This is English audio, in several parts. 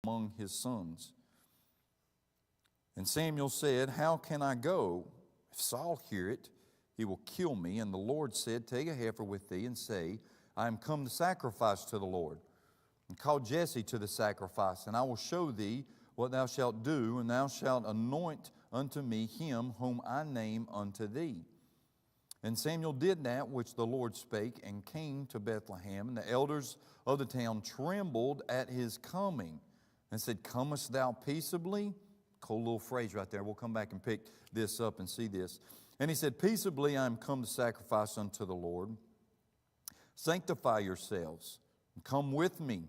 among his sons. And Samuel said, How can I go? If Saul hear it, he will kill me. And the Lord said, Take a heifer with thee, and say, I am come to sacrifice to the Lord. And call Jesse to the sacrifice, and I will show thee what thou shalt do, and thou shalt anoint unto me him whom I name unto thee. And Samuel did that which the Lord spake, and came to Bethlehem. And the elders of the town trembled at his coming, and said, Comest thou peaceably? Cool little phrase right there. We'll come back and pick this up and see this. And he said, Peaceably I am come to sacrifice unto the Lord. Sanctify yourselves, and come with me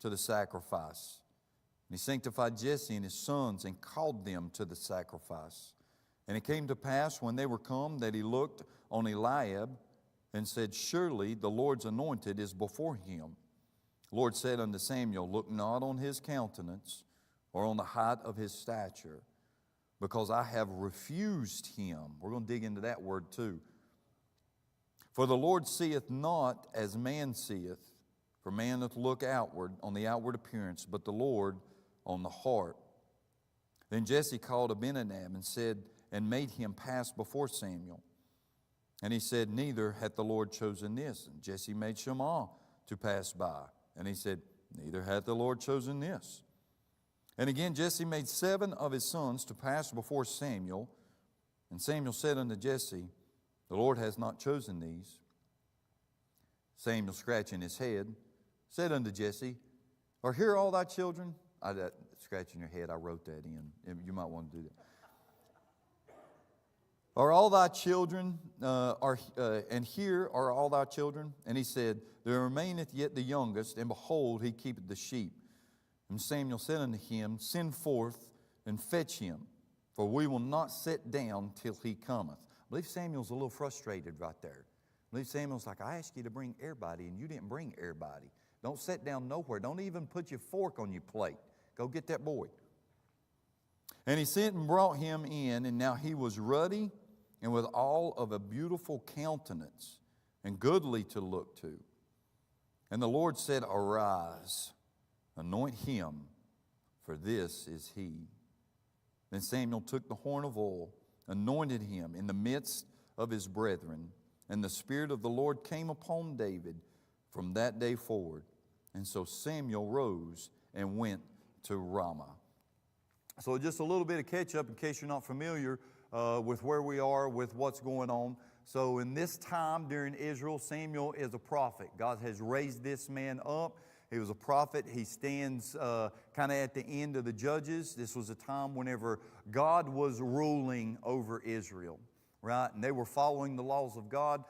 to the sacrifice. And he sanctified Jesse and his sons, and called them to the sacrifice. And it came to pass, when they were come, that he looked on Eliab, and said, Surely the Lord's anointed is before him. The Lord said unto Samuel, Look not on his countenance, or on the height of his stature, because I have refused him. We're going to dig into that word too. For the Lord seeth not as man seeth, for man doth look outward, on the outward appearance, but the Lord on the heart. Then Jesse called Abinadab, and said, and made him pass before Samuel. And he said, Neither hath the Lord chosen this. And Jesse made Shammah to pass by. And he said, Neither hath the Lord chosen this. And again Jesse made 7 of his sons to pass before Samuel. And Samuel said unto Jesse, The Lord has not chosen these. Samuel, scratching his head, said unto Jesse, Are here all thy children? Scratching your head, I wrote that in. You might want to do that. Are all thy children, and here are all thy children? And he said, There remaineth yet the youngest, and behold, he keepeth the sheep. And Samuel said unto him, Send forth and fetch him, for we will not sit down till he cometh. I believe Samuel's a little frustrated right there. I believe Samuel's like, I asked you to bring everybody, and you didn't bring everybody. Don't sit down nowhere. Don't even put your fork on your plate. Go get that boy. And he sent and brought him in, and now he was ruddy, and with all of a beautiful countenance, and goodly to look to. And the Lord said, Arise, anoint him, for this is he. Then Samuel took the horn of oil, anointed him in the midst of his brethren, and the Spirit of the Lord came upon David from that day forward. And so Samuel rose and went to Ramah. So just a little bit of catch up in case you're not familiar with where we are, with what's going on. So in this time during Israel, Samuel is a prophet. God has raised this man up. He was a prophet. He stands kind of at the end of the Judges. This was a time whenever God was ruling over Israel, right? And they were following the laws of God.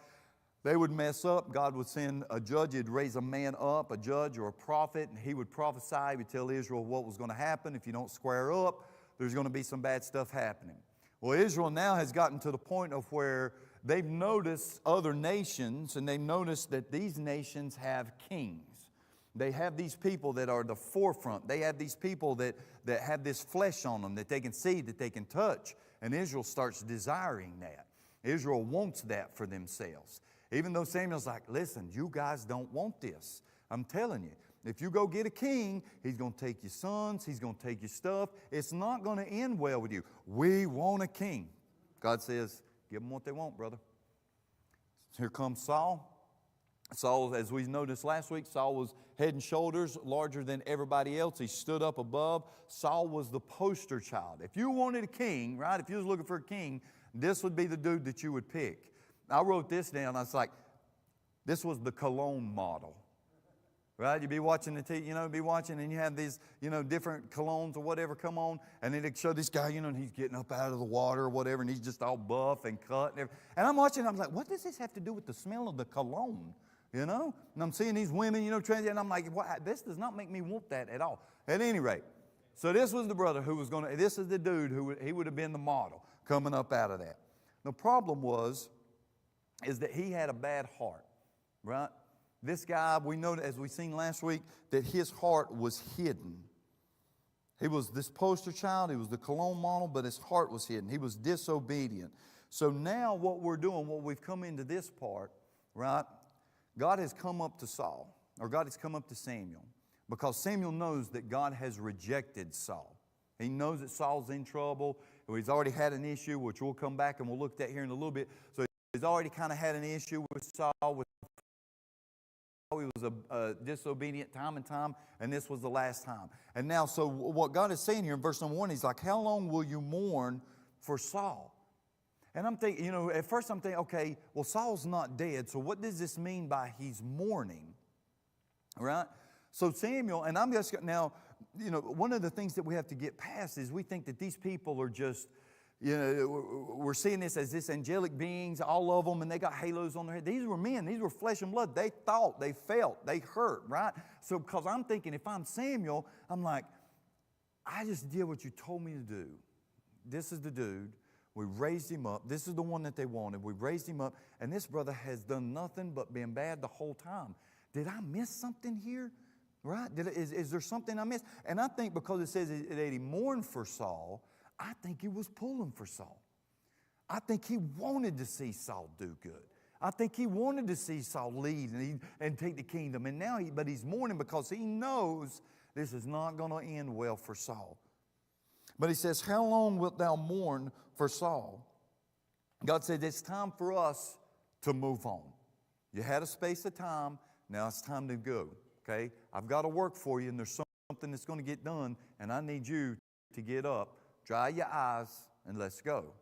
They would mess up. God would send a judge. He'd raise a man up, a judge or a prophet, and he would prophesy. He would tell Israel what was going to happen. If you don't square up, there's going to be some bad stuff happening. Well, Israel now has gotten to the point of where they've noticed other nations, and they've noticed that these nations have kings. They have these people that are the forefront. They have these people that have this flesh on them that they can see, that they can touch. And Israel starts desiring that. Israel wants that for themselves. Even though Samuel's like, listen, you guys don't want this. I'm telling you, if you go get a king, he's going to take your sons, he's going to take your stuff. It's not going to end well with you. We want a king. God says, give them what they want, brother. Here comes Saul. Saul, as we noticed last week, Saul was head and shoulders larger than everybody else. He stood up above. Saul was the poster child. If you wanted a king, right, if you was looking for a king, this would be the dude that you would pick. I wrote this down. I was like, this was the cologne model. Right? You'd be watching the TV, be watching, and you have these, different colognes or whatever come on, and then they'd show this guy, and he's getting up out of the water or whatever, and he's just all buff and cut and everything. And I'm watching, I'm like, what does this have to do with the smell of the cologne? And I'm seeing these women, and I'm like, this does not make me want that at all. At any rate, so this was the brother who was this is the dude he would have been the model coming up out of that. The problem is that he had a bad heart, right? This guy, we know, as we seen last week, that his heart was hidden. He was this poster child, he was the cologne model, but his heart was hidden. He was disobedient. So now what we're doing, what we've come into this part, right? God has come up to Saul, or God has come up to Samuel. because Samuel knows that God has rejected Saul. He knows that Saul's in trouble. He's already had an issue, which we'll come back and we'll look at here in a little bit. So he's already kind of had an issue with Saul. He was disobedient time and time, and this was the last time. And now, so what God is saying here in verse number 1, He's like, how long will you mourn for Saul? And I'm thinking, at first I'm thinking, okay, well, Saul's not dead, so what does this mean by he's mourning? Right? So Samuel, and I'm just, now, one of the things that we have to get past is we think that these people are just, we're seeing this as this angelic beings, all of them, and they got halos on their head. These were men. These were flesh and blood. They thought, they felt, they hurt, right? So because I'm thinking, if I'm Samuel, I'm like, I just did what you told me to do. This is the dude. We raised him up. This is the one that they wanted. We raised him up, and this brother has done nothing but been bad the whole time. Did I miss something here? Right? Is there something I missed? And I think because it says that he mourned for Saul, I think he was pulling for Saul. I think he wanted to see Saul do good. I think he wanted to see Saul lead and take the kingdom. And now but he's mourning because he knows this is not going to end well for Saul. But he says, how long wilt thou mourn for Saul? God said, it's time for us to move on. You had a space of time. Now it's time to go. Okay? I've got to work for you, and there's something that's going to get done, and I need you to get up, dry your eyes, and let's go.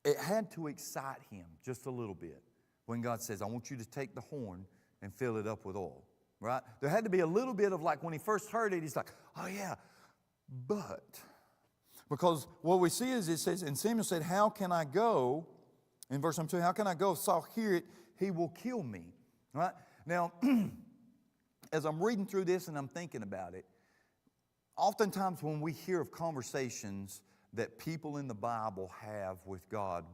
It had to excite him just a little bit when God says, I want you to take the horn and fill it up with oil. Right? There had to be a little bit of like when he first heard it, he's like, oh yeah, but. Because what we see is it says, and Samuel said, how can I go? In verse number 2, how can I go? If Saul hear it, he will kill me. Right? Now, as I'm reading through this and I'm thinking about it, oftentimes when we hear of conversations that people in the Bible have with God,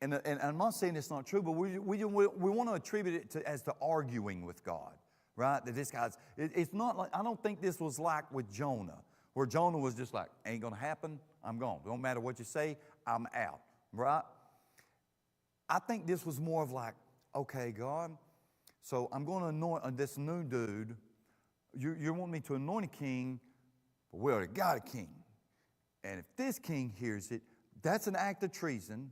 and I'm not saying it's not true, but we want to attribute it as to arguing with God, right? That this guy's, it's not like, I don't think this was like with Jonah, where Jonah was just like, ain't going to happen, I'm gone. Don't matter what you say, I'm out, right? I think this was more of like, okay, God, so I'm going to anoint this new dude. You want me to anoint a king, but we already got a king. And if this king hears it, that's an act of treason,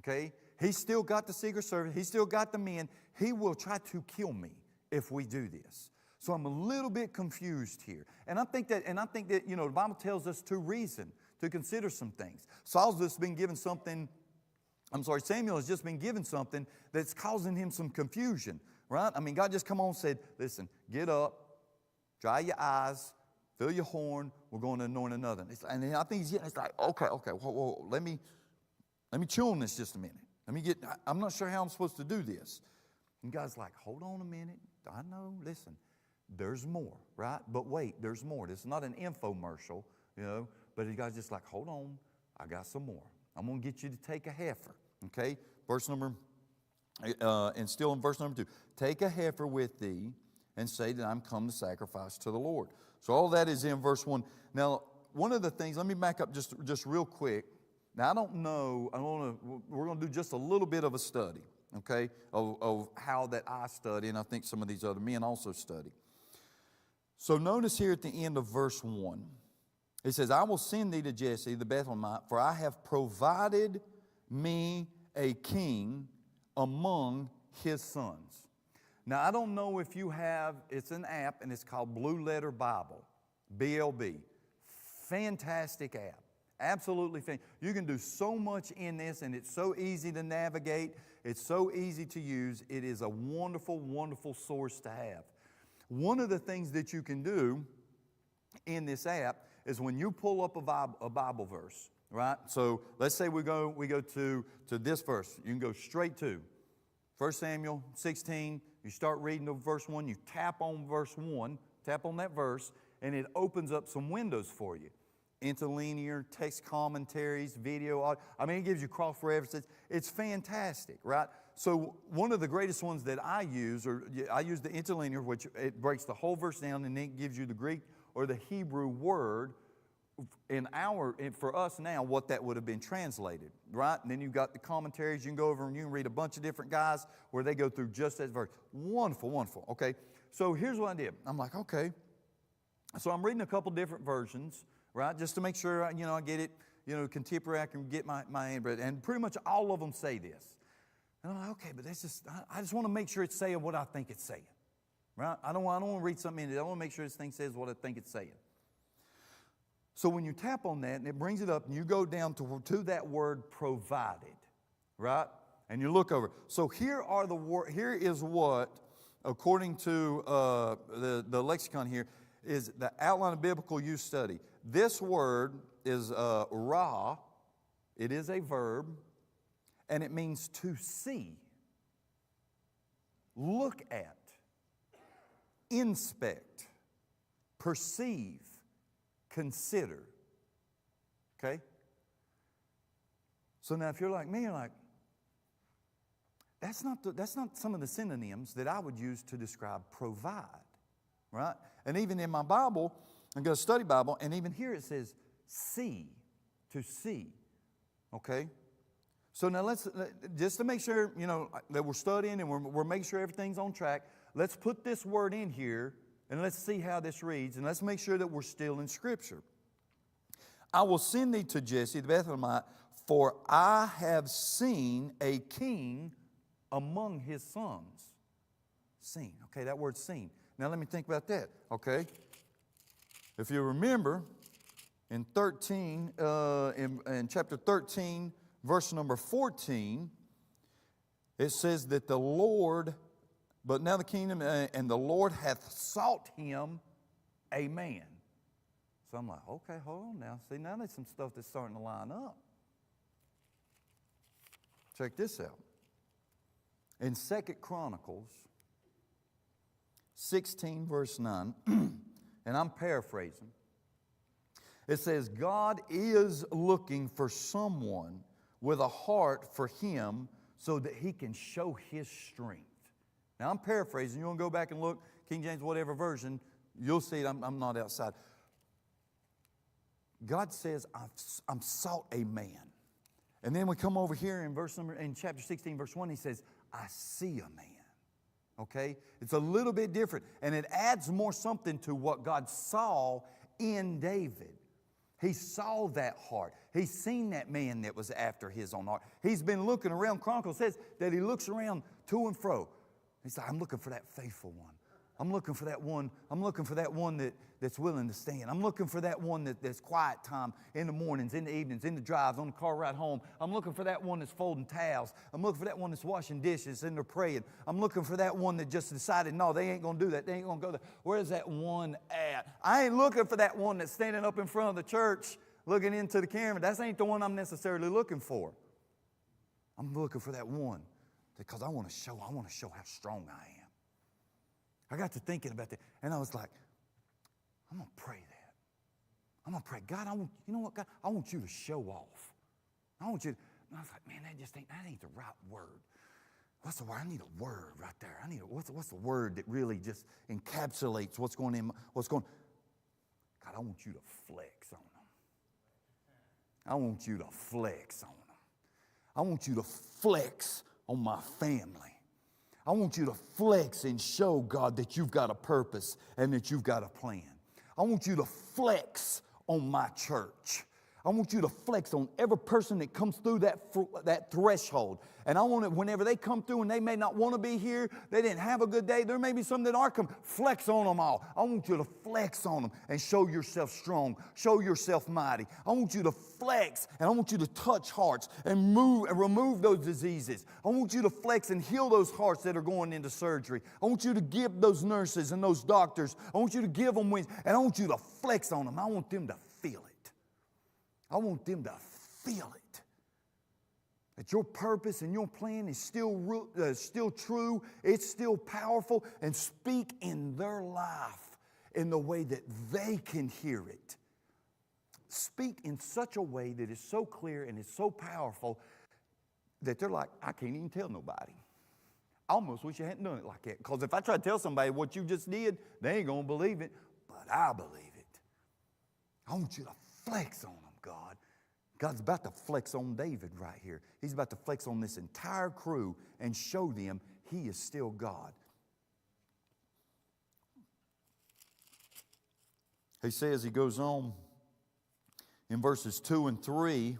okay? He's still got the Secret Service. He's still got the men. He will try to kill me if we do this. So I'm a little bit confused here. And I think that, the Bible tells us to reason, to consider some things. Samuel has just been given something that's causing him some confusion, right? I mean, God just come on and said, listen, get up, dry your eyes, fill your horn, we're going to anoint another. And I think it's like, okay, whoa, let me chew on this just a minute. I'm not sure how I'm supposed to do this. And God's like, hold on a minute. I know, listen, there's more, right? But wait, there's more. This is not an infomercial, but God's just like, hold on, I got some more. I'm going to get you to take a heifer, okay? And still in verse number 2, take a heifer with thee and say that I'm come to sacrifice to the Lord. So all that is in verse 1. Now, one of the things, let me back up just real quick. Now, I don't know, we're going to do just a little bit of a study, okay, of how that I study, and I think some of these other men also study. So notice here at the end of verse 1, it says, I will send thee to Jesse the Bethlehemite, for I have provided me a king among his sons. Now, I don't know if you have, it's an app, and it's called Blue Letter Bible, BLB. Fantastic app. Absolutely fantastic. You can do so much in this, and it's so easy to navigate. It's so easy to use. It is a wonderful, wonderful source to have. One of the things that you can do in this app is when you pull up a Bible verse, right? So let's say we go to this verse. You can go straight to 1 Samuel 16. You start reading to verse 1. You tap on verse 1, tap on that verse, and it opens up some windows for you. Interlinear, text commentaries, video, audio. It gives you cross references. It's fantastic, right? So one of the greatest ones that I use the interlinear, which it breaks the whole verse down and then it gives you the Greek or the Hebrew word for us now, what that would have been translated, right? And then you've got the commentaries. You can go over and you can read a bunch of different guys where they go through just that verse. Wonderful, wonderful. Okay, So here's what I did. I'm like, okay. So I'm reading a couple different versions, right? Just to make sure, I get it, contemporary, I can get my hand. And pretty much all of them say this. And I'm like, okay, but I just want to make sure it's saying what I think it's saying, right? I don't want to read something in it. I want to make sure this thing says what I think it's saying. So when you tap on that and it brings it up and you go down to that word provided, right? And you look over. So here is what, according to the lexicon here, is the outline of biblical use study. This word is ra. It is a verb, and it means to see, look at, inspect, perceive, consider. Okay? So now if you're like me, you're like, that's not some of the synonyms that I would use to describe provide, right? And even in my Bible, I've got a study Bible, and even here it says see, to see, okay? So now just to make sure, that we're studying and we're making sure everything's on track, let's put this word in here, and let's see how this reads, and let's make sure that we're still in Scripture. I will send thee to Jesse the Bethlehemite, for I have seen a king among his sons. Seen. Okay, that word seen. Now let me think about that. Okay. If you remember, in chapter 13, verse number 14, it says that the Lord, but now the kingdom, and the Lord hath sought him a man. So I'm like, okay, hold on now. See, now there's some stuff that's starting to line up. Check this out. In 2 Chronicles 16, verse 9, and I'm paraphrasing, it says, God is looking for someone with a heart for him so that he can show his strength. Now, I'm paraphrasing. You want to go back and look, King James, whatever version, you'll see it. I'm not outside. God says, I'm sought a man. And then we come over here in chapter 16, verse 1, he says, I see a man. Okay? It's a little bit different. And it adds more something to what God saw in David. He saw that heart. He's seen that man that was after his own heart. He's been looking around. Chronicles says that he looks around to and fro. He's like, I'm looking for that faithful one. I'm looking for that one. I'm looking for that one that's willing to stand. I'm looking for that one that's quiet time in the mornings, in the evenings, in the drives, on the car ride home. I'm looking for that one that's folding towels. I'm looking for that one that's washing dishes and they're praying. I'm looking for that one that just decided, no, they ain't going to do that. They ain't going to go there. Where's that one at? I ain't looking for that one that's standing up in front of the church looking into the camera. That ain't the one I'm necessarily looking for. I'm looking for that one because I want to show how strong I am. I got to thinking about that, and I was like, I'm going to pray that. I'm going to pray, God, you know what, God? I want you to show off. I want you to, and I was like, man, that ain't the right word. What's the word? I need a word right there. What's the word that really just encapsulates what's going on? God, I want you to flex on them. I want you to flex on them. I want you to flex on my family. I want you to flex and show, God, that you've got a purpose and that you've got a plan. I want you to flex on my church. I want you to flex on every person that comes through that threshold. And I want it whenever they come through and they may not want to be here, they didn't have a good day, there may be some that are come, flex on them all. I want you to flex on them and show yourself strong, show yourself mighty. I want you to flex and I want you to touch hearts and remove those diseases. I want you to flex and heal those hearts that are going into surgery. I want you to give those nurses and those doctors, I want you to give them wings, and I want you to flex on them. I want them to feel it. I want them to feel it. That your purpose and your plan is still true, it's still powerful, and speak in their life in the way that they can hear it. Speak in such a way that is so clear and is so powerful that they're like, I can't even tell nobody. I almost wish I hadn't done it like that. Because if I try to tell somebody what you just did, they ain't going to believe it, but I believe it. I want you to flex on them. God. God's about to flex on David right here. He's about to flex on this entire crew and show them he is still God. he says, he goes on in verses 2 and 3.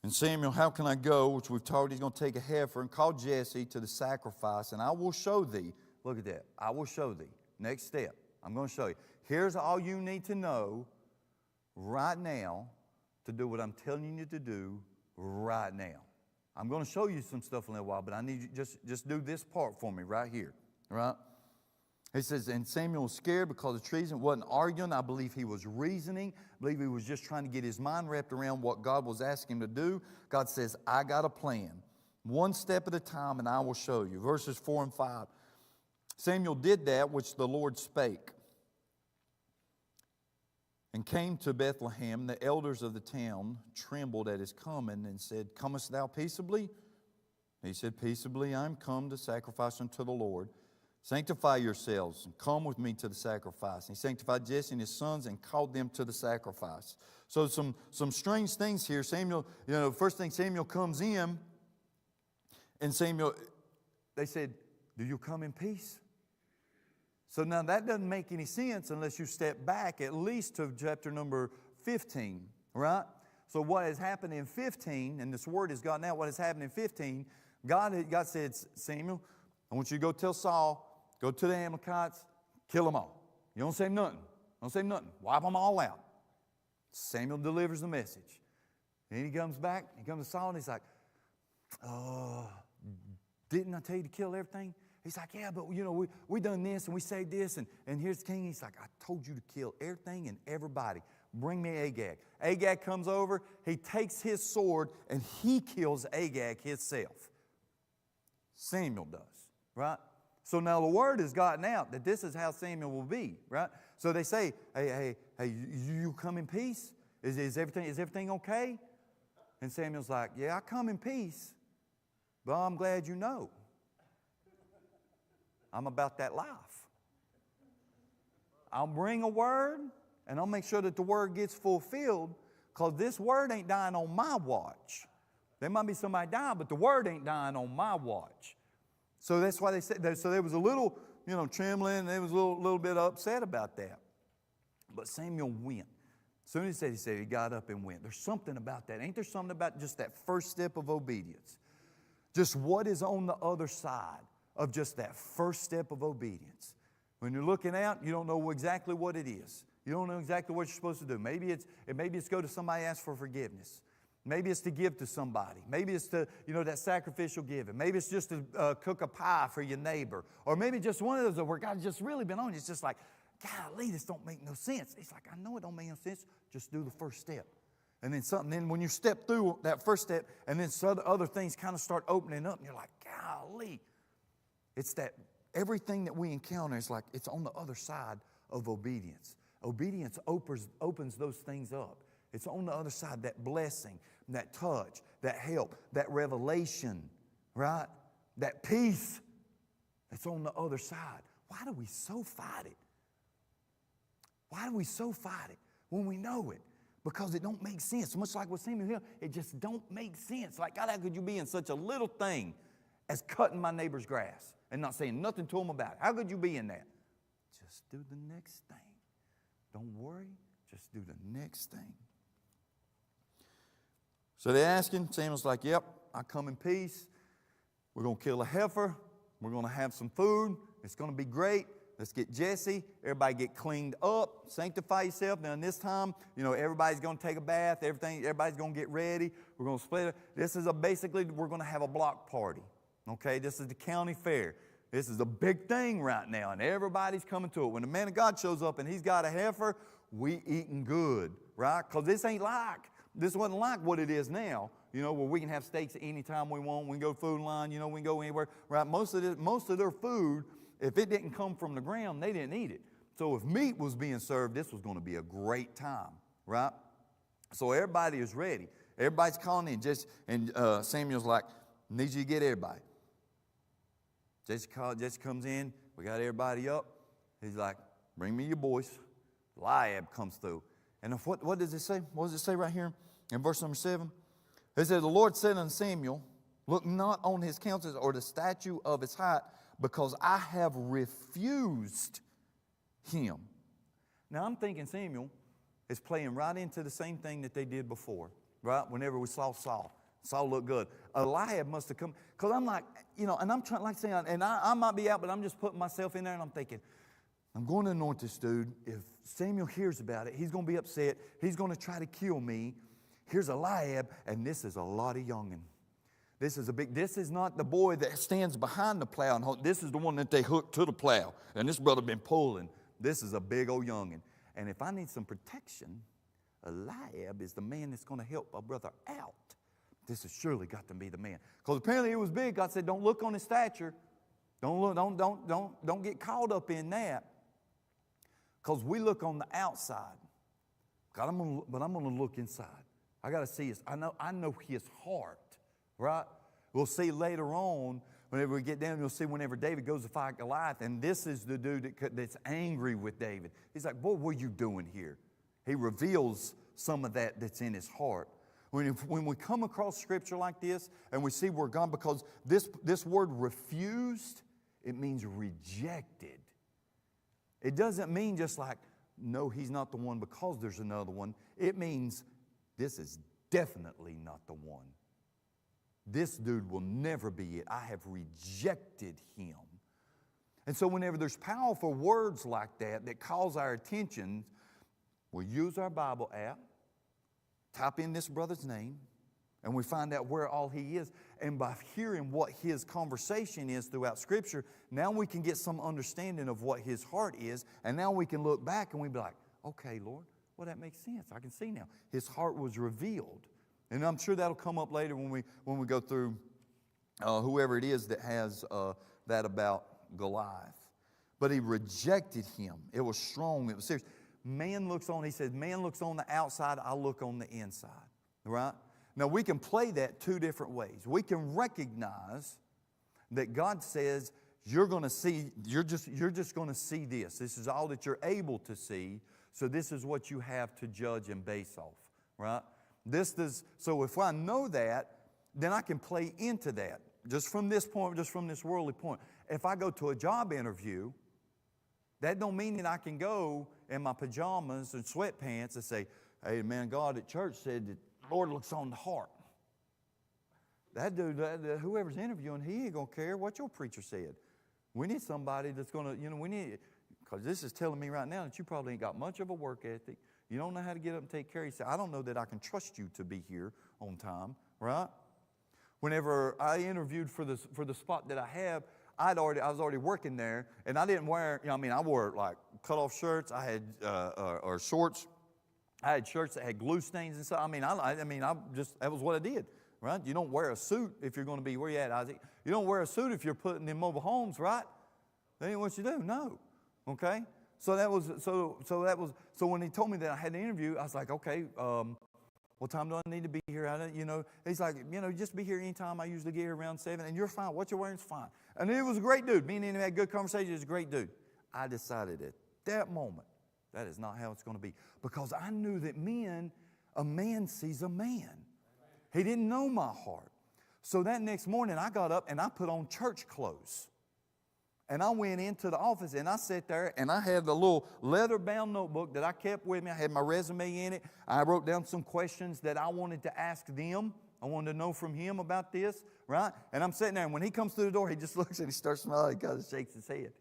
And Samuel, how can I go? Which we've told he's going to take a heifer and call Jesse to the sacrifice, and I will show thee. Look at that. I will show thee. Next step. I'm going to show you. Here's all you need to know right now to do what I'm telling you to do right now. I'm going to show you some stuff in a little while, but I need you just do this part for me right here. Right? He says, and Samuel was scared because of treason. Wasn't arguing. I believe he was reasoning. I believe he was just trying to get his mind wrapped around what God was asking him to do. God says, I got a plan. One step at a time, and I will show you. Verses 4 and 5. Samuel did that which the Lord spake, and came to Bethlehem. The elders of the town trembled at his coming and said, Comest thou peaceably? He said, Peaceably I am come to sacrifice unto the Lord. Sanctify yourselves and come with me to the sacrifice. And he sanctified Jesse and his sons and called them to the sacrifice. So some strange things here. Samuel, first thing, Samuel comes in, and Samuel, they said, do you come in peace? So now that doesn't make any sense unless you step back at least to chapter number 15, right? So what has happened in 15, and this word has gotten out, what has happened in 15, God said, Samuel, I want you to go tell Saul, go to the Amalekites, kill them all. You don't say nothing. Don't say nothing. Wipe them all out. Samuel delivers the message. And he comes back, he comes to Saul, and he's like, didn't I tell you to kill everything? He's like, yeah, but we done this and we said this, and here's the king. He's like, I told you to kill everything and everybody. Bring me Agag. Agag comes over, he takes his sword, and he kills Agag himself. Samuel does, right? So now the word has gotten out that this is how Samuel will be, right? So they say, hey, you come in peace? Is everything okay? And Samuel's like, yeah, I come in peace, but I'm glad you know. I'm about that life. I'll bring a word, and I'll make sure that the word gets fulfilled, because this word ain't dying on my watch. There might be somebody dying, but the word ain't dying on my watch. So that's why they said, so there was a little, trembling, they was a little bit upset about that. But Samuel went. As soon as he said he got up and went. There's something about that. Ain't there something about just that first step of obedience? Just what is on the other side of just that first step of obedience. When you're looking out, you don't know exactly what it is. You don't know exactly what you're supposed to do. Maybe it's go to somebody and ask for forgiveness. Maybe it's to give to somebody. Maybe it's to, that sacrificial giving. Maybe it's just to cook a pie for your neighbor. Or maybe just one of those where God's just really been on you. It's just like, golly, this don't make no sense. It's like, I know it don't make no sense. Just do the first step. And then when you step through that first step, and then some other things kind of start opening up, and you're like, golly. It's that everything that we encounter is like it's on the other side of obedience. Obedience opens those things up. It's on the other side, that blessing, that touch, that help, that revelation, right? That peace that's on the other side. Why do we so fight it? Why do we so fight it when we know it? Because it don't make sense. Much like with Samuel Hill, it just don't make sense. Like, God, how could you be in such a little thing as cutting my neighbor's grass and not saying nothing to him about it? How could you be in that? Just do the next thing. Don't worry. Just do the next thing. So they're asking. Samuel's like, yep, I come in peace. We're going to kill a heifer. We're going to have some food. It's going to be great. Let's get Jesse. Everybody get cleaned up. Sanctify yourself. Now, in this time, everybody's going to take a bath. Everybody's going to get ready. We're going to split it. This is basically, we're going to have a block party. Okay, this is the county fair. This is a big thing right now, and everybody's coming to it. When the man of God shows up and he's got a heifer, we eating good, right? Because this wasn't like what it is now, where we can have steaks anytime we want. We can go food line, we can go anywhere, right? Most of their food, if it didn't come from the ground, they didn't eat it. So if meat was being served, this was going to be a great time, right? So everybody is ready. Everybody's calling in. And Samuel's like, need you to get everybody. Jesse comes in. We got everybody up. He's like, bring me your boys. Eliab comes through. And what does it say? What does it say right here in verse number 7? It says, the Lord said unto Samuel, look not on his countenance or the statue of his height, because I have refused him. Now I'm thinking Samuel is playing right into the same thing that they did before, right? Whenever we saw Saul. Saul looked good. Eliab must have come, because I'm like, and I'm trying, like saying, and I might be out, but I'm just putting myself in there, and I'm thinking, I'm going to anoint this dude. If Samuel hears about it, he's going to be upset. He's going to try to kill me. Here's Eliab, and this is a lot of youngin'. This is not the boy that stands behind the plow. And this is the one that they hooked to the plow. And this brother been pulling. This is a big old youngin'. And if I need some protection, Eliab is the man that's going to help my brother out. This has surely got to be the man. Because apparently he was big. God said, don't look on his stature. Don't get caught up in that. Because we look on the outside. God, but I'm going to look inside. I got to see his. I know his heart. Right? We'll see later on, whenever we get down, you'll see whenever David goes to fight Goliath, and this is the dude that's angry with David. He's like, boy, what are you doing here? He reveals some of that's in his heart. When we come across scripture like this, and we see where God, because this word refused, it means rejected. It doesn't mean just like, no, he's not the one because there's another one. It means this is definitely not the one. This dude will never be it. I have rejected him. And so whenever there's powerful words like that calls our attention, we'll use our Bible app, type in this brother's name, and we find out where all he is. And by hearing what his conversation is throughout Scripture, now we can get some understanding of what his heart is. And now we can look back and we be like, okay, Lord, well, that makes sense. I can see now. His heart was revealed. And I'm sure that'll come up later when we go through whoever it is that has that about Goliath. But he rejected him. It was strong. It was serious. He says, man looks on the outside, I look on the inside. Right? Now we can play that two different ways. We can recognize that God says, you're just going to see this. This is all that you're able to see. So this is what you have to judge and base off. Right? So if I know that, then I can play into that. Just from this point, just from this worldly point. If I go to a job interview, that don't mean that I can go in my pajamas and sweatpants and say, hey, man, God at church said that the Lord looks on the heart. That dude, whoever's interviewing, he ain't going to care what your preacher said. We need somebody that's going to, because this is telling me right now that you probably ain't got much of a work ethic. You don't know how to get up and take care of yourself. I don't know that I can trust you to be here on time, right? Whenever I interviewed for the spot that I have, I was already working there, and I didn't wear, I wore like cut-off shirts. I had or shorts. I had shirts that had glue stains and stuff. That was what I did, right? You don't wear a suit if you're going to be, where you at, Isaac? You don't wear a suit if you're putting in mobile homes, right? That ain't what you do, no. Okay? So when he told me that I had an interview, I was like, okay, what time do I need to be here? He's like, just be here anytime. I usually get here around 7, and you're fine. What you're wearing is fine. And he was a great dude. Me and him had good conversation. He was a great dude. I decided at that moment, that is not how it's going to be. Because I knew that a man sees a man. He didn't know my heart. So that next morning, I got up and I put on church clothes. And I went into the office and I sat there and I had the little leather-bound notebook that I kept with me. I had my resume in it. I wrote down some questions that I wanted to ask them. I wanted to know from him about this, right? And I'm sitting there, and when he comes through the door, he just looks and he starts smiling. He kind of shakes his head.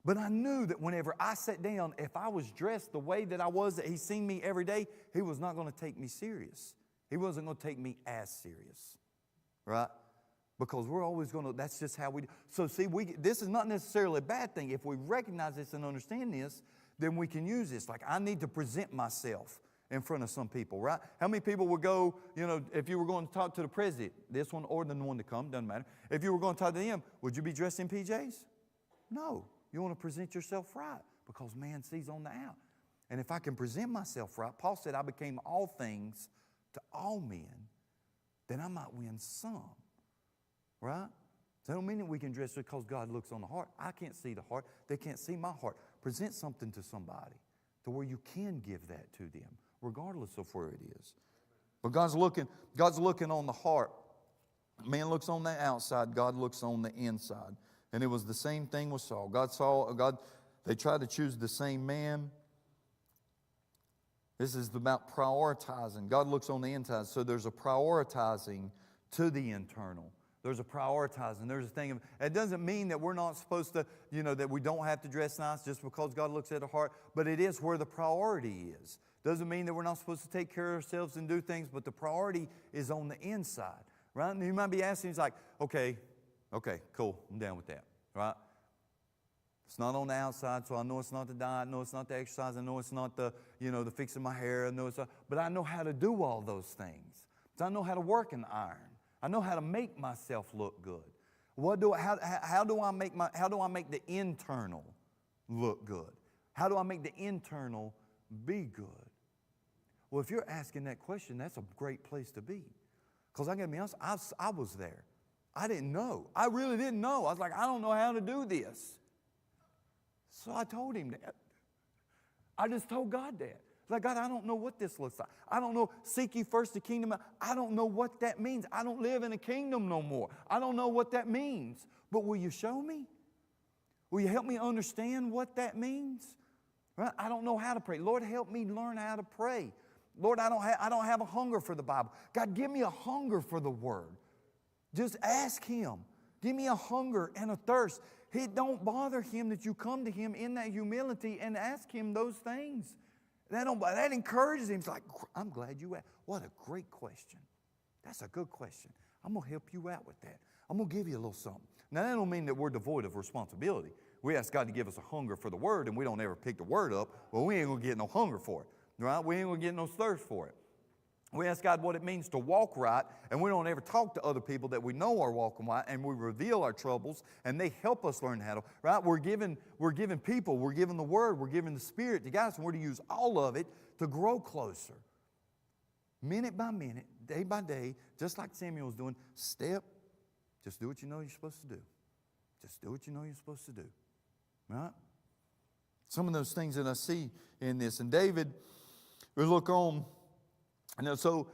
But I knew that whenever I sat down, if I was dressed the way that I was, that he's seen me every day, he was not going to take me serious. He wasn't going to take me as serious, right? Because we're always going to, that's just how we do. So see, this is not necessarily a bad thing. If we recognize this and understand this, then we can use this. Like, I need to present myself in front of some people, right? How many people would go, if you were going to talk to the president, this one or the one to come, doesn't matter. If you were going to talk to him, would you be dressed in PJs? No. You want to present yourself right because man sees on the out. And if I can present myself right, Paul said, I became all things to all men, then I might win some. Right? So that don't mean that we can dress because God looks on the heart. I can't see the heart. They can't see my heart. Present something to somebody to where you can give that to them, regardless of where it is. But God's looking on the heart. Man looks on the outside. God looks on the inside. And it was the same thing with Saul. They tried to choose the same man. This is about prioritizing. God looks on the inside, so there's a prioritizing to the internal. There's a prioritizing. There's a thing of, it doesn't mean that we're not supposed to, that we don't have to dress nice just because God looks at the heart, but it is where the priority is. Doesn't mean that we're not supposed to take care of ourselves and do things, but the priority is on the inside, right? And you might be asking, he's like, okay, cool, I'm down with that, right? It's not on the outside, so I know it's not the diet, I know it's not the exercise, I know it's not the, the fixing my hair, I know it's, but I know how to do all those things. So I know how to work in the iron. I know how to make myself look good. How do I make the internal look good? How do I make the internal be good? Well, if you're asking that question, that's a great place to be. Because I got to be honest, I was there. I didn't know. I really didn't know. I was like, I don't know how to do this. So I told him that. I just told God that. Like, God, I don't know what this looks like. I don't know. Seek ye first the kingdom. I don't know what that means. I don't live in a kingdom no more. I don't know what that means. But will you show me? Will you help me understand what that means? Right? I don't know how to pray. Lord, help me learn how to pray. Lord, I don't have a hunger for the Bible. God, give me a hunger for the Word. Just ask Him. Give me a hunger and a thirst. It don't bother Him that you come to Him in that humility and ask Him those things. That encourages him. He's like, I'm glad you asked. What a great question. That's a good question. I'm going to help you out with that. I'm going to give you a little something. Now, that don't mean that we're devoid of responsibility. We ask God to give us a hunger for the Word, and we don't ever pick the Word up. Well, we ain't going to get no hunger for it, right? We ain't going to get no thirst for it. We ask God what it means to walk right, and we don't ever talk to other people that we know are walking right, and we reveal our troubles, and they help us learn how to, right? We're giving people, we're giving the Word, we're giving the Spirit to guide us, and we're to use all of it to grow closer. Minute by minute, day by day, just like Samuel was doing, just do what you know you're supposed to do. Just do what you know you're supposed to do, right? Some of those things that I see in this, and David, we look on. And so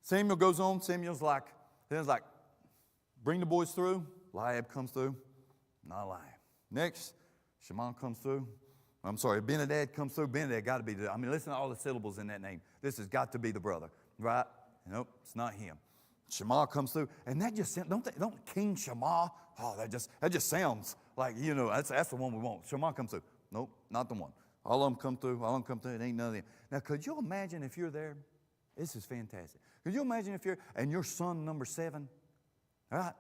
Samuel goes on. Samuel's like, bring the boys through. Eliab comes through. Not Eliab. Next, Shema comes through. Benadad comes through. Benadad got to be listen to all the syllables in that name. This has got to be the brother, right? Nope, it's not him. Shema comes through. And that just, don't King Shema, that just sounds like, that's the one we want. Shema comes through. Nope, not the one. All of them come through. It ain't none of them. Now, could you imagine if you're there? This is fantastic. Could you imagine if and your son number 7, right?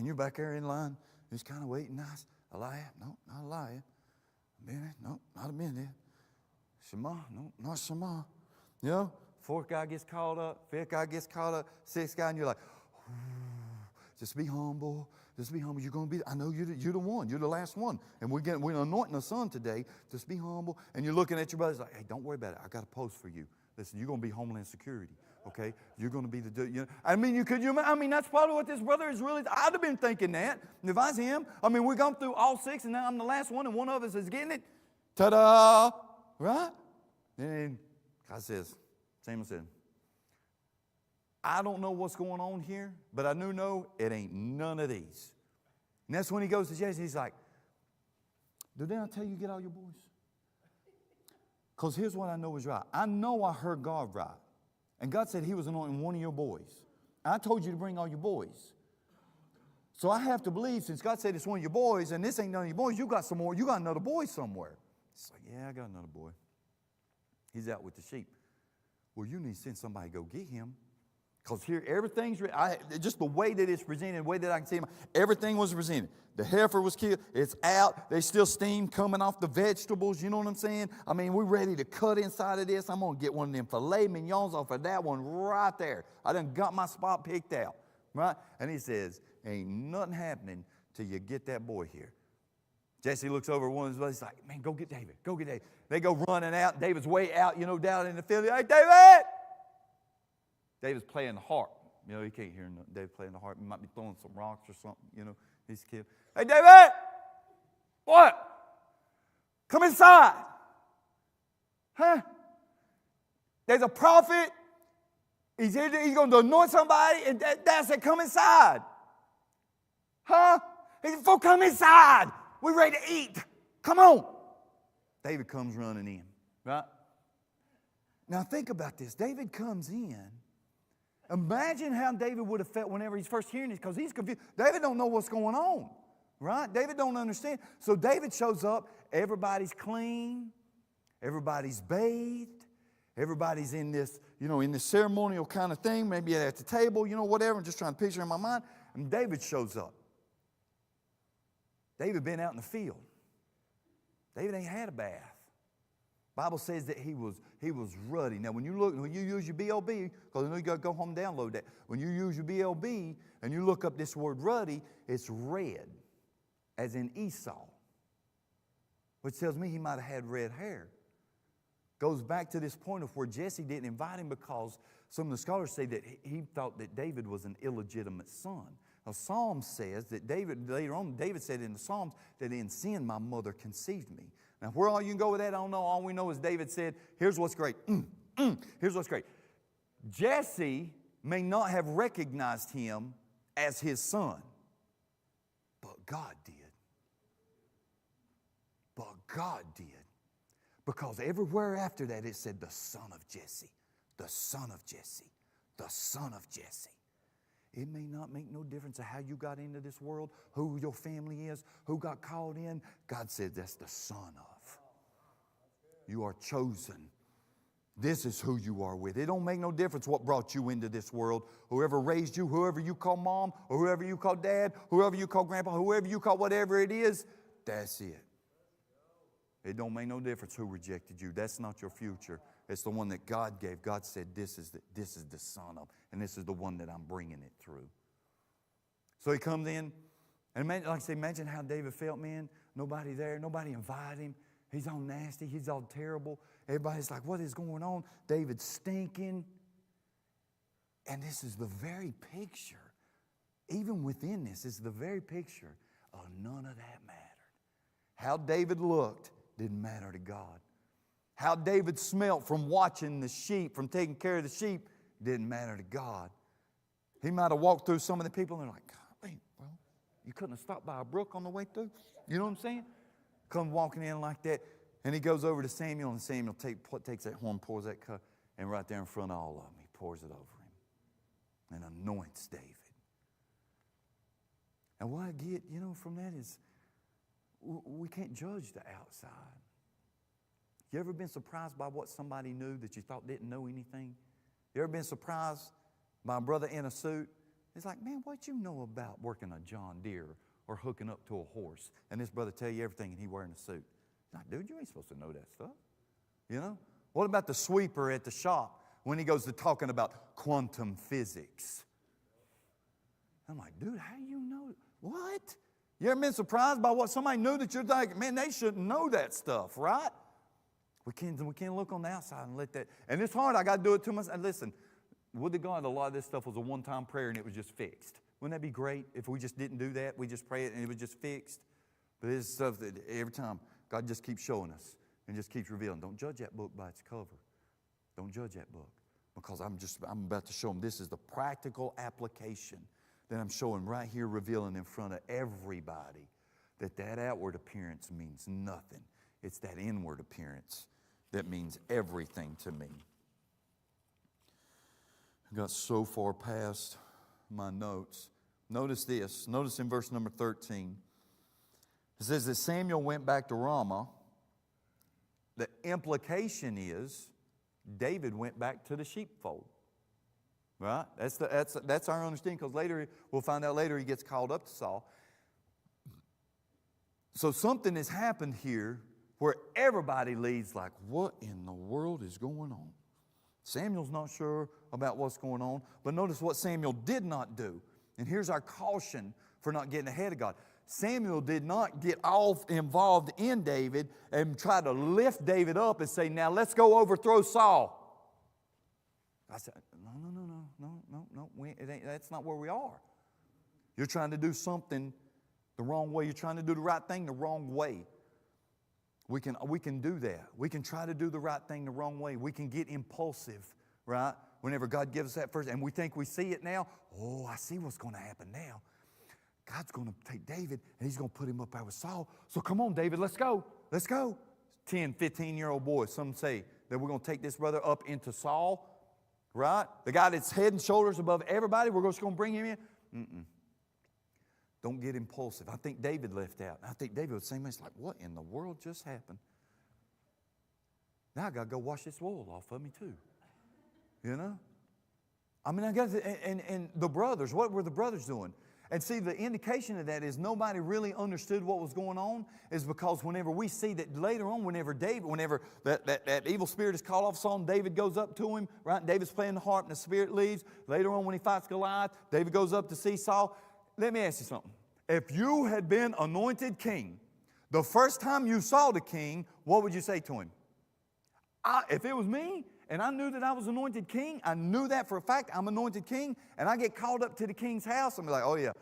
You're back there in line, just kind of waiting. Nice. Eliab? No, not Eliab. Benadad? No, not a Benadad. Shema? No, not Shema. Fourth guy gets called up, fifth guy gets called up, sixth guy, and you're like, just be humble. Just be humble. You're going to be, I know you're the one. You're the last one. And we're anointing a son today. Just be humble. And you're looking at your brothers like, hey, don't worry about it. I got a post for you. Listen, you're going to be Homeland Security, okay? You're going to be that's probably what this brother is really, I'd have been thinking that. If I was him, we've gone through all 6, and now I'm the last one, and one of us is getting it. Ta-da! Right? And Samuel said, I don't know what's going on here, but I do know it ain't none of these. And that's when he goes to Jesse, he's like, did I tell you to get all your boys? Because here's what I know is right. I know I heard God right. And God said He was anointing one of your boys. I told you to bring all your boys. So I have to believe, since God said it's one of your boys, and this ain't none of your boys, you got some more, you got another boy somewhere. It's like, yeah, I got another boy. He's out with the sheep. Well, you need to send somebody to go get him. Because here, everything's, just the way that it's presented, the way that I can see him, everything was presented. The heifer was killed. It's out. There's still steam coming off the vegetables. You know what I'm saying? We're ready to cut inside of this. I'm going to get one of them filet mignons off of that one right there. I done got my spot picked out. Right? And he says, ain't nothing happening till you get that boy here. Jesse looks over at one of his buddies. He's like, man, go get David. Go get David. They go running out. David's way out, down in the field. Hey, David! David's playing the harp. He can't hear David playing the harp. He might be throwing some rocks or something, He's kid. Hey, David! What? Come inside. Huh? There's a prophet. He's going to anoint somebody, and Dad said, come inside. Huh? He said, come inside. We're ready to eat. Come on. David comes running in, right? Now think about this. David comes in. Imagine how David would have felt whenever he's first hearing this, because he's confused. David don't know what's going on, right? David don't understand. So David shows up. Everybody's clean. Everybody's bathed. Everybody's in this, in this ceremonial kind of thing, maybe at the table, whatever. I'm just trying to picture in my mind. And David shows up. David been out in the field. David ain't had a bath. Bible says that he was ruddy. Now, when you use your BLB, because I know you got to go home and download that. When you use your BLB and you look up this word ruddy, it's red, as in Esau, which tells me he might have had red hair. Goes back to this point of where Jesse didn't invite him because some of the scholars say that he thought that David was an illegitimate son. Now, Psalms says that later on, David said in the Psalms that in sin my mother conceived me. Now, where all you can go with that, I don't know. All we know is David said, here's what's great. Here's what's great. Jesse may not have recognized him as his son, but God did. But God did. Because everywhere after that it said the son of Jesse, the son of Jesse, the son of Jesse. It may not make no difference of how you got into this world, who your family is, who got called in. God said that's the son of. You are chosen. This is who you are with. It don't make no difference what brought you into this world. Whoever raised you, whoever you call mom, or whoever you call dad, whoever you call grandpa, whoever you call whatever it is, that's it. It don't make no difference who rejected you. That's not your future. It's the one that God gave. God said, this is the son of, and this is the one that I'm bringing it through. So he comes in, and like I say, imagine how David felt, man. Nobody there. Nobody invited him. He's all nasty. He's all terrible. Everybody's like, what is going on? David's stinking. And this is the very picture, even within this, is the very picture of none of that mattered. How David looked didn't matter to God. How David smelt from watching the sheep, from taking care of the sheep, didn't matter to God. He might have walked through some of the people and they're like, golly, well, you couldn't have stopped by a brook on the way through? You know what I'm saying? Come walking in like that. And he goes over to Samuel, and Samuel takes that horn, pours that cup, and right there in front of all of them, he pours it over him and anoints David. And what I get, from that is we can't judge the outside. You ever been surprised by what somebody knew that you thought didn't know anything? You ever been surprised by a brother in a suit? It's like, man, what you know about working a John Deere or hooking up to a horse? And this brother tell you everything and he wearing a suit. Like, dude, you ain't supposed to know that stuff. What about the sweeper at the shop when he goes to talking about quantum physics? I'm like, dude, how do you know? What? You ever been surprised by what somebody knew that you're like, man, they shouldn't know that stuff, right? We can't look on the outside and let that. And it's hard. I got to do it to myself. And listen, would to God, a lot of this stuff was a one-time prayer and it was just fixed. Wouldn't that be great if we just didn't do that? We just pray it and it was just fixed. But it's stuff that every time God just keeps showing us and just keeps revealing. Don't judge that book by its cover. Don't judge that book, because I'm about to show them this is the practical application that I'm showing right here, revealing in front of everybody that outward appearance means nothing. It's that inward appearance that means everything to me. I got so far past my notes. Notice this. Notice in verse number 13. It says that Samuel went back to Ramah. The implication is David went back to the sheepfold. Right? That's our understanding, because later, we'll find out later, he gets called up to Saul. So something has happened here where everybody leaves like, what in the world is going on? Samuel's not sure about what's going on, but notice what Samuel did not do. And here's our caution for not getting ahead of God. Samuel did not get all involved in David and try to lift David up and say, now let's go overthrow Saul. I said, no, that's not where we are. You're trying to do something the wrong way. You're trying to do the right thing the wrong way. We can do that. We can try to do the right thing the wrong way. We can get impulsive, right? Whenever God gives us that first, and we think we see it now. Oh, I see what's going to happen now. God's going to take David, and he's going to put him up there with Saul. So come on, David, let's go. Let's go. 10, 15-year-old boys, some say that we're going to take this brother up into Saul, right? The guy that's head and shoulders above everybody, we're just going to bring him in. Mm-mm. Don't get impulsive. I think David left out. I think David was the same way. It's like, what in the world just happened? Now I got to go wash this wool off of me too. You know? I mean, I got to, and the brothers, what were the brothers doing? And see, the indication of that is nobody really understood what was going on, is because whenever we see that later on, whenever that evil spirit is called off Saul, David goes up to him, right? David's playing the harp and the spirit leaves. Later on when he fights Goliath, David goes up to see Saul. Let me ask you something. If you had been anointed king, the first time you saw the king, what would you say to him? If it was me, and I knew that I was anointed king, I knew that for a fact, I'm anointed king, and I get called up to the king's house, I'm like, oh yeah,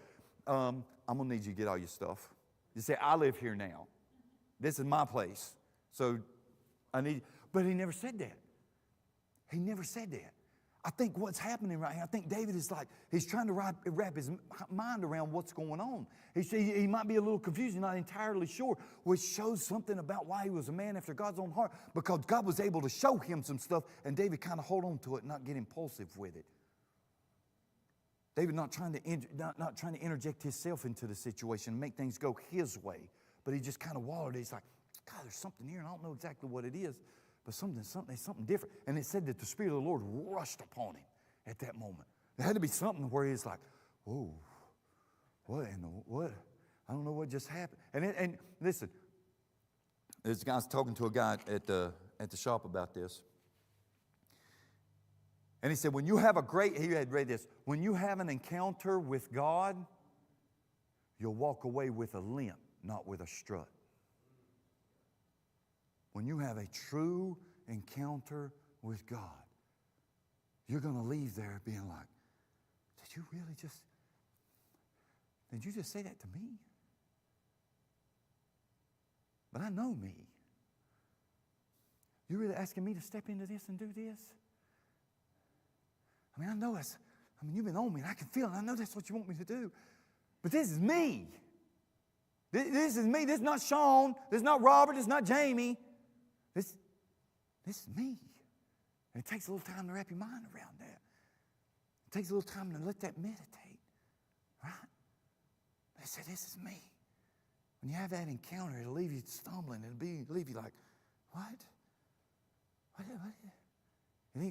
I'm going to need you to get all your stuff. You say, I live here now. This is my place. So I need, but he never said that. He never said that. I think what's happening right here, I think David is like, he's trying to wrap his mind around what's going on. He might be a little confused, he's not entirely sure, which shows something about why he was a man after God's own heart, because God was able to show him some stuff, and David kind of hold on to it and not get impulsive with it. David not trying to interject himself into the situation and make things go his way, but he just kind of wallowed. He's like, God, there's something here, and I don't know exactly what it is. But something different. And it said that the Spirit of the Lord rushed upon him at that moment. There had to be something where he's like, whoa, what in the, what? I don't know what just happened. And listen, this guy's talking to a guy at the shop about this. And he said, he had read this, when you have an encounter with God, you'll walk away with a limp, not with a strut. When you have a true encounter with God, you're going to leave there being like, did you just say that to me? But I know me. You really asking me to step into this and do this? I mean, you've been on me and I can feel it. I know that's what you want me to do. But this is me. This is me. This is not Sean. This is not Robert. This is not Jamie. This is me. And it takes a little time to wrap your mind around that. It takes a little time to let that meditate. Right? They say, this is me. When you have that encounter, it'll leave you stumbling. It'll leave you like, what? And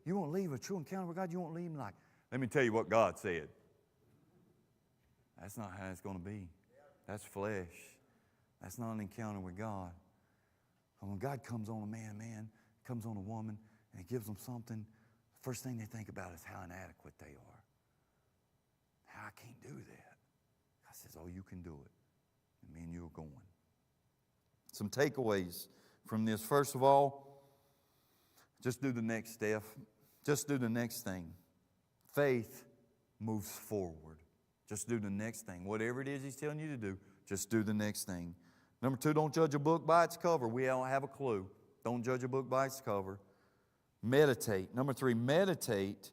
you won't leave a true encounter with God. You won't leave him like, let me tell you what God said. That's not how it's going to be. That's flesh. That's not an encounter with God. And when God comes on a man, comes on a woman, and he gives them something, the first thing they think about is how inadequate they are. How I can't do that. God says, oh, you can do it. And me and you are going. Some takeaways from this. First of all, just do the next step. Just do the next thing. Faith moves forward. Just do the next thing. Whatever it is he's telling you to do, just do the next thing. Number 2, don't judge a book by its cover. We don't have a clue. Don't judge a book by its cover. Meditate. Number 3, meditate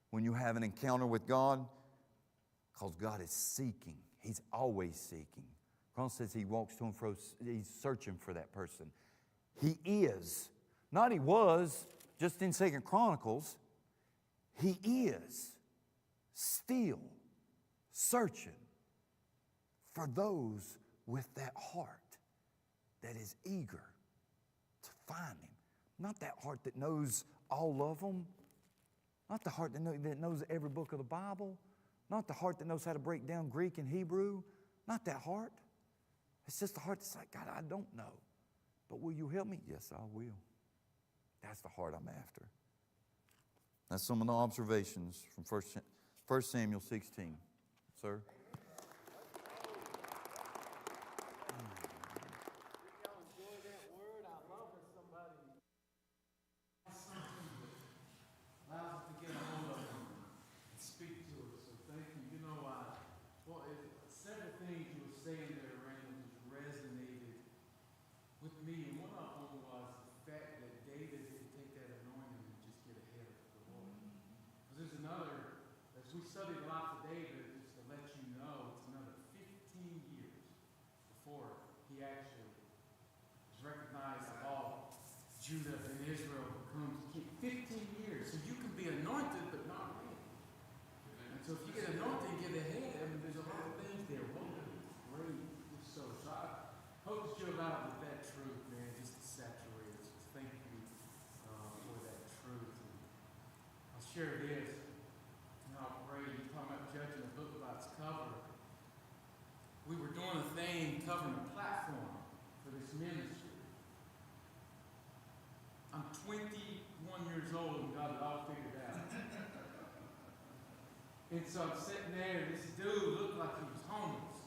when you have an encounter with God, because God is seeking. He's always seeking. Paul says he walks to and fro. He's searching for that person. He is. Not he was, just in 2 Chronicles. He is still searching for those with that heart that is eager to find him. Not that heart that knows all of them. Not the heart that knows every book of the Bible. Not the heart that knows how to break down Greek and Hebrew. Not that heart. It's just the heart that's like, God, I don't know. But will you help me? Yes, I will. That's the heart I'm after. That's some of the observations from 1 Samuel 16. Sir? We studied lots of David just to let you years old and got it all figured out. And so I'm sitting there, and this dude looked like he was homeless.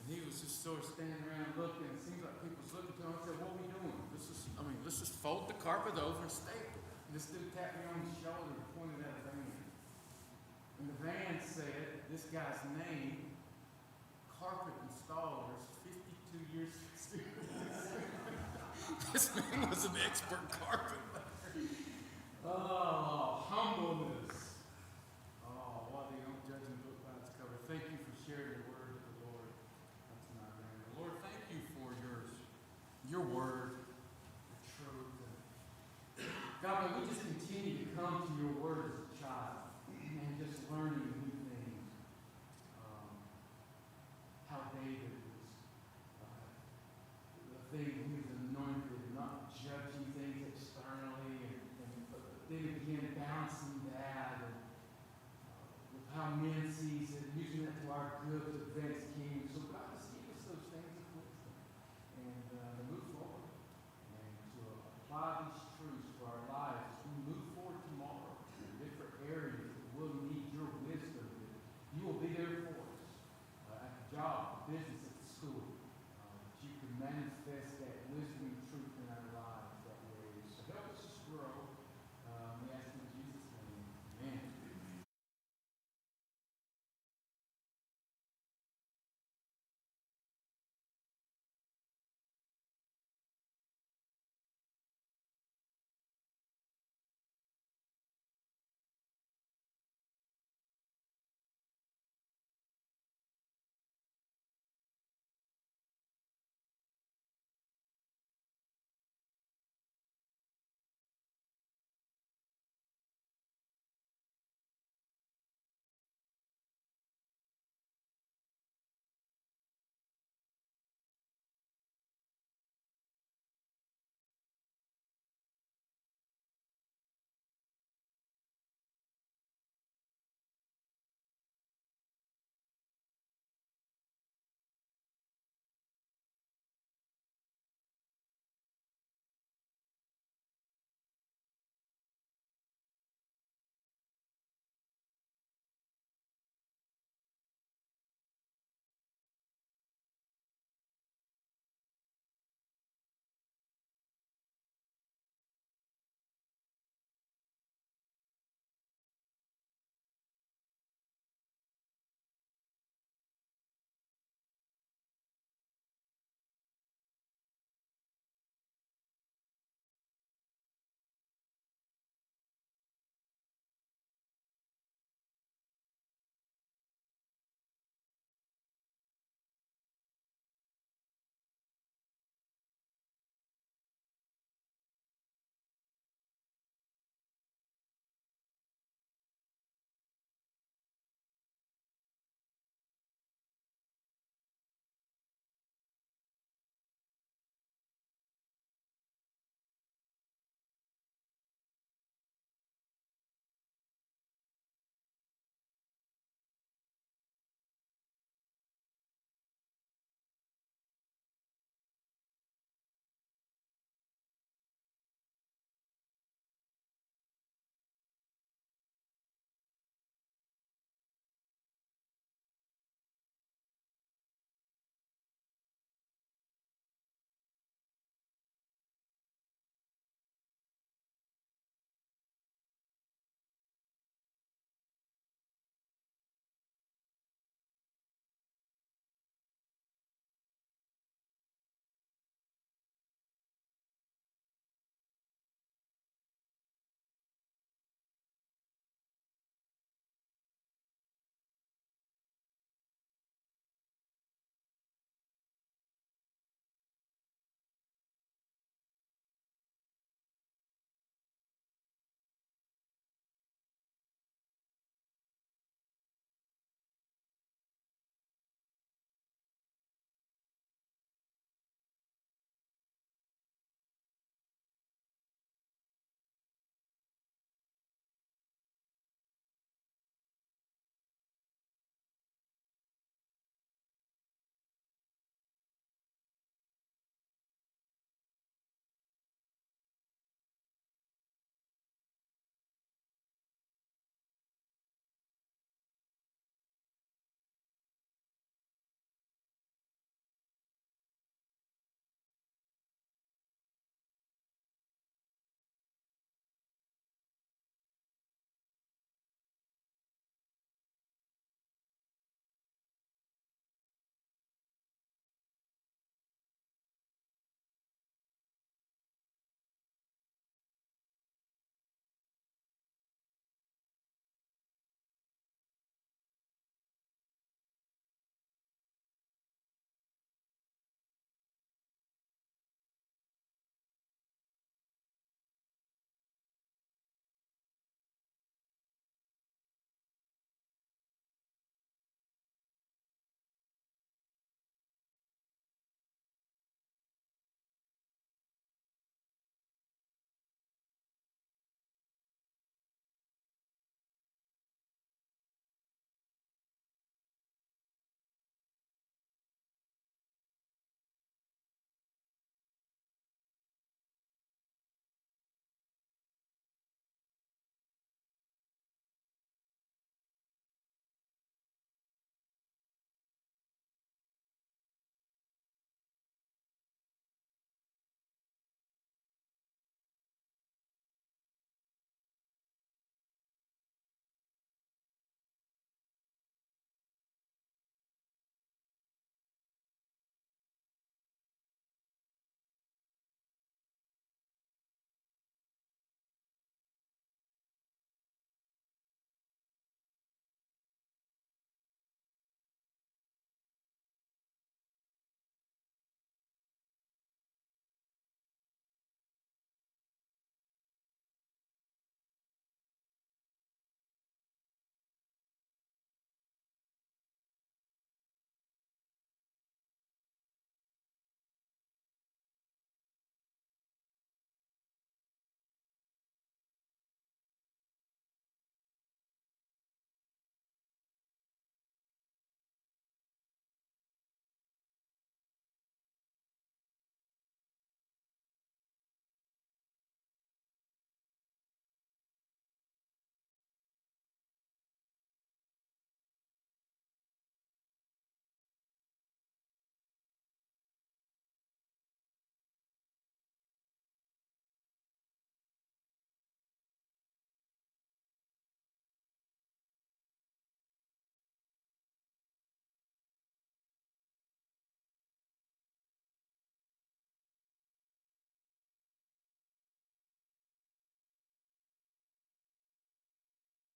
And he was just sort of standing around looking. It seems like people was looking to him. I said, what are we doing? Let's just fold the carpet over and staple. And this dude tapped me on the shoulder and pointed at a van. And the van said, this guy's name, carpet installers, 52 years experience. This man was an expert carpenter. Oh, humbleness. Oh, why they don't judge a book by its cover. Thank you for sharing the word of the Lord tonight, man. Lord, thank you for your word, the truth. God, may we just continue to come to your word as a child and just learning new things. How David was the thing he was anointed, not judging things externally, and then again balancing that, and with how men sees it, using it to our good to advance the kingdom